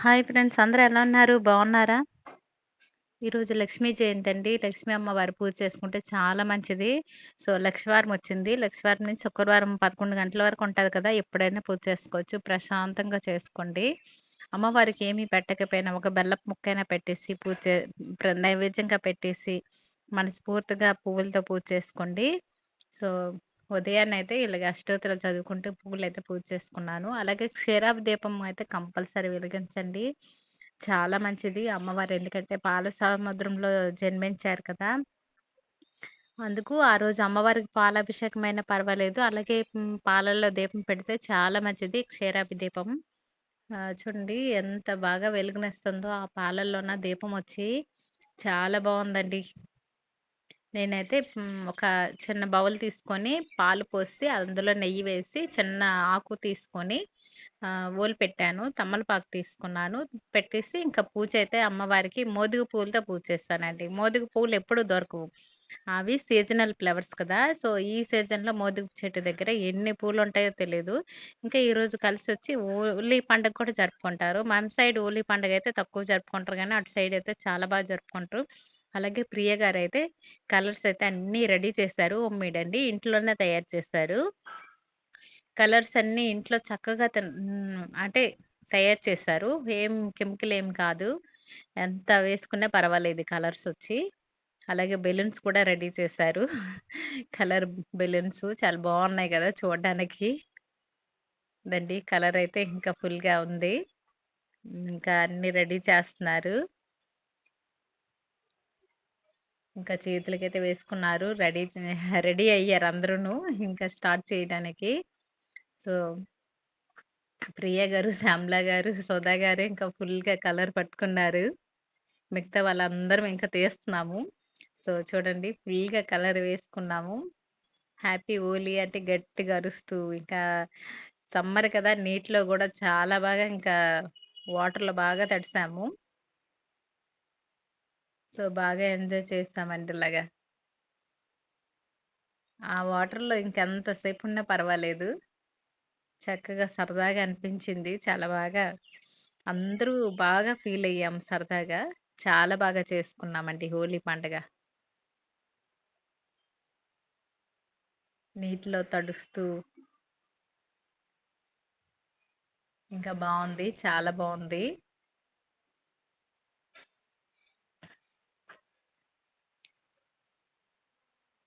Hi friends, అందరూ ఎలా ఉన్నారు? బాగున్నారా? ఈరోజు లక్ష్మీ జయంతి అండి. లక్ష్మీ అమ్మవారి పూజ చేసుకుంటే చాలా మంచిది. సో, లక్షవారం వచ్చింది. లక్షవారం నుంచి శుక్రవారం 11 గంటల వరకు ఉంటది కదా! ఎప్పుడైనా పూజ చేసుకోవచ్చు. ప్రశాంతంగా చేసుకోండి. అమ్మవారికి ఏమీ పెట్టకపోయినా ఒక బెల్లపు ముక్కైనా పెట్టేసి నైవేద్యంగా పెట్టేసి మనస్ఫూర్తిగా పువ్వులతో పూజ చేసుకోండి. సో, ఉదయాన్నయితే ఇలాగ అష్టోత్తరాలు చదువుకుంటూ పువ్వులైతే పూజ చేసుకున్నాను. అలాగే క్షీరాబ్ది దీపం అయితే కంపల్సరీ వెలిగించండి. చాలా మంచిది అమ్మవారు. ఎందుకంటే పాల సముద్రంలో జన్మించారు కదా! అందుకు ఆ రోజు అమ్మవారికి పాలాభిషేకమైనా పర్వాలేదు. అలాగే పాలల్లో దీపం పెడితే చాలా మంచిది క్షీరాబ్ది దీపం. చూడండి ఎంత బాగా వెలుగునిస్తుందో ఆ పాలల్లోన దీపం వచ్చి. చాలా బావుందండి. నేనైతే ఒక చిన్న బౌల్ తీసుకొని పాలు పోసి అందులో నెయ్యి వేసి చిన్న ఆకు తీసుకొని ఓలి పెట్టాను. తమలపాకు తీసుకున్నాను. పెట్టేసి ఇంకా పూజ అయితే అమ్మవారికి మోదుగ పూలతో పూజ చేస్తానండి. మోదుగ పూలు ఎప్పుడు దొరకవు. అవి సీజనల్ ఫ్లవర్స్ కదా! సో, ఈ సీజన్‌లో మోదుగ చెట్టు దగ్గర ఎన్ని పూలుంటాయో తెలీదు. ఇంకా ఈరోజు కలిసొచ్చి హోలీ పండుగ కూడా జరుపుకుంటారు. మన సైడ్ హోలీ పండుగ అయితే తక్కువ జరుపుకుంటారు గానీ, అటు సైడ్ అయితే చాలా బాగా జరుపుకుంటారు. అలాగే ప్రియ గారైతే కలర్స్ అయితే అన్నీ రెడీ చేశారు. హోమ్‌మేడ్ అండి. ఇంట్లోనే తయారు చేశారు. కలర్స్ అన్నీ ఇంట్లో చక్కగా అంటే తయారు చేశారు. ఏం కెమికల్ ఏం కాదు. ఎంత వేసుకున్నా పర్వాలేదు కలర్స్ వచ్చి. అలాగే బెలూన్స్ కూడా రెడీ చేశారు. కలర్ బెలూన్స్ చాలా బాగున్నాయి కదా చూడడానికి. దండి కలర్ అయితే ఇంకా ఫుల్‌గా ఉంది. ఇంకా అన్నీ రెడీ చేస్తున్నారు. ఇంకా చేతులకైతే వేసుకున్నారు. రెడీ అయ్యారు అందరూను. ఇంకా స్టార్ట్ చేయడానికి. సో, ప్రియ గారు, శ్యామల గారు, సుధా గారు ఇంకా ఫుల్‌గా కలర్ పట్టుకున్నారు. మిగతా వాళ్ళందరం ఇంకా తీస్తున్నాము. సో, చూడండి ఫుల్‌గా కలర్ వేసుకున్నాము. హ్యాపీ హోలీ అంటే గట్టిగా అరుస్తూ ఇంకా సమ్మర్ కదా! నీటిలో గూడా చాలా బాగా ఇంకా వాటర్‌లో బాగా తడిసాము. సో, బాగా ఎంజాయ్ చేసామండి ఇలాగా. ఆ వాటర్‌లో ఇంకెంత సేపున్నా పర్వాలేదు. చక్కగా సరదాగా అనిపించింది. చాలా బాగా అందరూ బాగా ఫీల్ అయ్యాం సరదాగా. చాలా బాగా చేసుకున్నామండి హోలీ పండగ. నీటిలో తడుస్తూ ఇంకా బావుంది. చాలా బావుంది.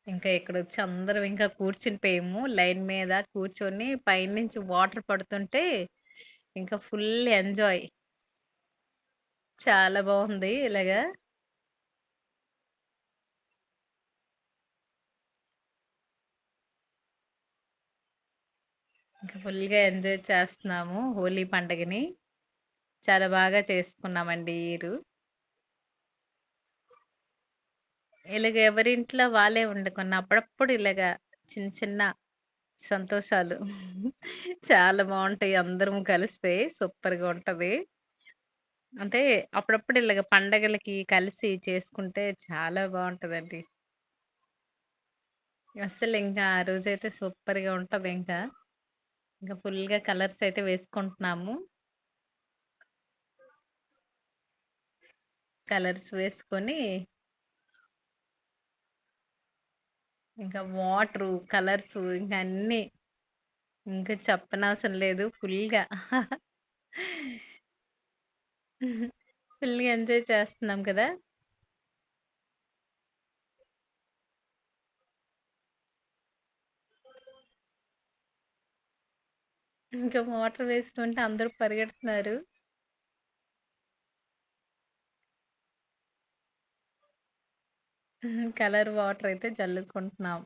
ఇంకా ఇక్కడొచ్చి అందరం ఇంకా కూర్చునిపోయాము. లైన్ మీద కూర్చొని పైనుంచి వాటర్ పడుతుంటే ఇంకా ఫుల్ ఎంజాయ్. చాలా బావుంది ఇలాగా. ఇంకా ఫుల్‌గా ఎంజాయ్ చేస్తున్నాము హోలీ పండగని. చాలా బాగా చేసుకున్నామండి ఈ ఇయరు. ఇలాగ ఎవరింట్లో వాళ్ళే వండుకున్న అప్పుడప్పుడు ఇలాగ చిన్న చిన్న సంతోషాలు చాలా బావుంటాయి. అందరం కలిస్తే సూపర్‌గా ఉంటది. అంటే అప్పుడప్పుడు ఇలాగ పండగలకి కలిసి చేసుకుంటే చాలా బావుంటదండి. అస్సలింకా ఆ రోజైతే సూపర్‌గా ఉంటదింకా. ఇంకా ఫుల్‌గా కలర్స్ అయితే వేసుకుంటున్నాము. కలర్స్ వేసుకొని ఇంకా వాటరు, కలర్సు ఇంక అన్నీ ఇంక చెప్పనవసరం లేదు ఫుల్‌గా. ఫుల్‌గా ఎంజాయ్ చేస్తున్నాం కదా! ఇంకా వాటర్ వేస్తుంటే అందరూ పరిగెడుతున్నారు. కలర్ వాటర్ అయితే జల్లుకుంటున్నాం.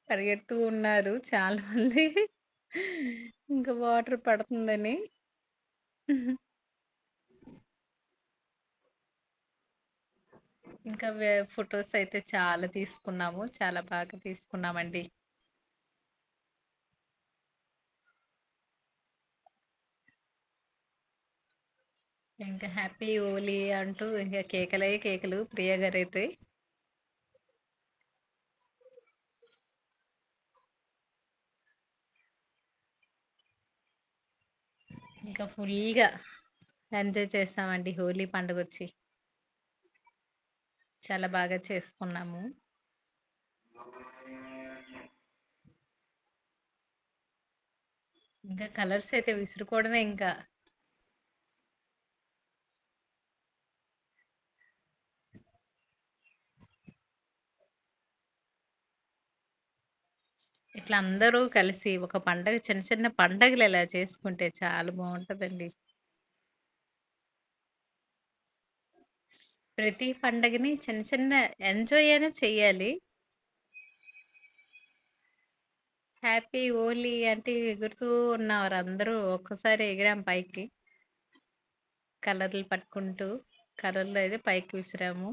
పరిగెడుతూ ఉన్నారు చాలా మంది. ఇంకా వాటర్ పడుతుందని. ఇంకా ఫోటోస్ అయితే చాలా తీసుకున్నాము. చాలా బాగా తీసుకున్నామండి. ఇంకా హ్యాపీ హోలీ అంటూ ఇంకా కేకలే కేకలు ప్రియ గారైతే. ఇంకా ఫుల్‌గా ఎంజాయ్ చేస్తామండి హోలీ పండుగొచ్చి. చాలా బాగా చేసుకున్నాము. ఇంకా కలర్స్ అయితే విసురుకోవడమే ఇంకా. ఇట్లా అందరూ కలిసి ఒక పండగ చిన్న చిన్న పండగలు ఇలా చేసుకుంటే చాలా బావుంటదండి. ప్రతి పండగని చిన్న చిన్న ఎంజాయ్ అయినా చెయ్యాలి. హ్యాపీ హోలీ అంటే ఎగురుతూ ఉన్నారు అందరూ. ఒక్కసారి ఎగిరాం పైకి. కలర్లు పట్టుకుంటూ. కలర్లు అయితే పైకి విసిరాము.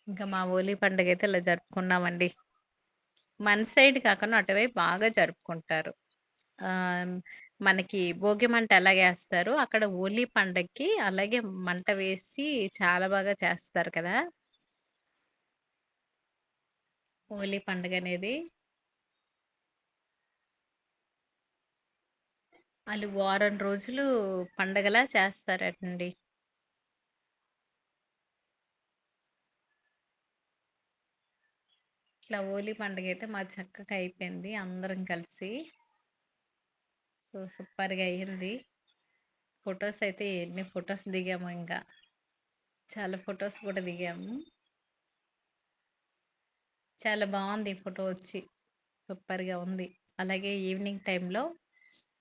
ఇంకా మా హోలీ పండుగైతే ఇలా జరుపుకున్నామండి. మన సైడ్ కాకుండా అటువైపు బాగా జరుపుకుంటారు. ఆహ్, మనకి భోగి మంట ఎలాగేస్తారో అక్కడ హోలీ పండగకి అలాగే మంట వేసి చాలా బాగా చేస్తారు కదా! హోలీ పండుగనేది. ఆళ్ళు వారం రోజులు పండగలా చేస్తారటండి. ఇట్లా హోలీ పండుగైతే మాది చక్కగా అయిపోయింది. అందరం కలిసి. సో, సూపర్‌గా అయ్యింది. ఫోటోస్ అయితే ఎన్ని ఫోటోస్ దిగామో ఇంకా. చాలా ఫోటోస్ కూడా దిగాము. చాలా బావుంది ఫోటో వచ్చి. సూపర్‌గా ఉంది. అలాగే ఈవినింగ్ టైంలో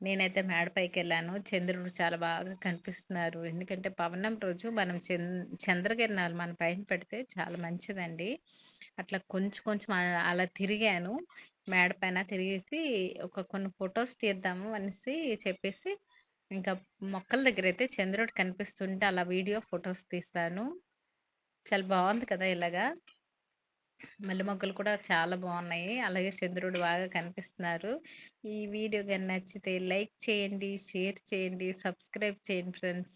నేనైతే మేడ పైకెళ్ళాను. చంద్రుడు చాలా బాగా కనిపిస్తున్నారు. ఎందుకంటే పౌర్ణమి రోజు మనం చంద్రకిరణాలు మన పైన పడితే చాలా మంచిదండి. అట్లా కొంచెం కొంచెం అలా తిరిగాను. మేడ పైన తిరిగేసి కొన్ని ఫోటోస్ తీద్దాము అనేసి చెప్పేసి ఇంకా మొక్కల దగ్గరైతే చంద్రుడు కనిపిస్తుంటే అలా వీడియో, ఫోటోస్ తీస్తాను. చాలా బావుంది కదా! ఇలాగా. మల్లె మొగ్గలు కూడా చాలా బాగున్నాయి. అలాగే చంద్రుడు బాగా కనిపిస్తున్నారు. ఈ వీడియో గాని నచ్చితే లైక్ చేయండి, షేర్ చేయండి, సబ్స్క్రైబ్ చేయండి ఫ్రెండ్స్.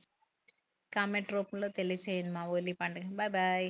కామెంట్ రూపంలో తెలియచేయండి మా హోలీ పండుగ. Bye bye.